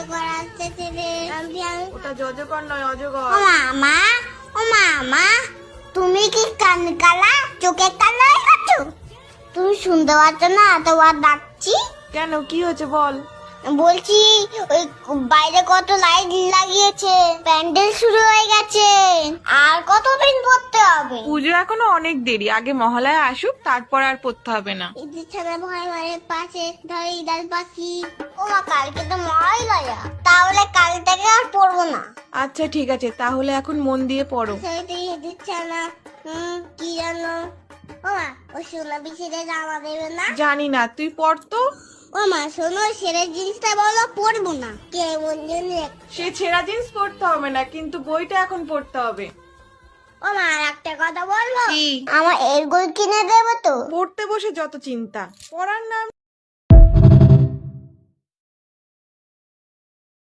অজগর আসতেছে রে। ওটা অজগর নয়, অজগর। ও মামা, তুমি কি কান কালা, চোখে কালো হয়ে গেছো? তুমি শুনতে পাচ্ছ না এতবার ডাকছি? কেন, কি হয়েছে বল? বলছি ওই বাইরে কত লাইট লাগিয়েছে, প্যান্ডেল শুরু হয়ে গেছে, আর কতদিন পড়তে হবে? পুজো এখনো অনেক দেরি, আগে মহালয়া আসুক, তারপর আর পড়তে হবে না। ঈদের ছাড়া ভয় ভয়ের পাশে ধরে ঈদার পাখি। ও মা, কালকে তো মহালয়া, তাহলে কাল থেকে আর পড়বো না। আচ্ছা ঠিক আছে, তাহলে এখন মন দিয়ে পড়ো। সেইটাই ঈদের ছাড়া কি জানো? ও মা, ও সোনা বিছেরে জামা দেবে না? জানি না, তুই পড় তো। ও মা শোনো, সেরের জিনিসটা বলো, পড়বো না। কেমন জানি সে ছেঁড়া জিন্স পড়তে হবে না, কিন্তু বইটা এখন পড়তে হবে। ও মা, আর একটা কথা বলবো? কি? আমার এর বই কিনে দেবো তো? পড়তে বসে যত চিন্তা, পড়ার নাম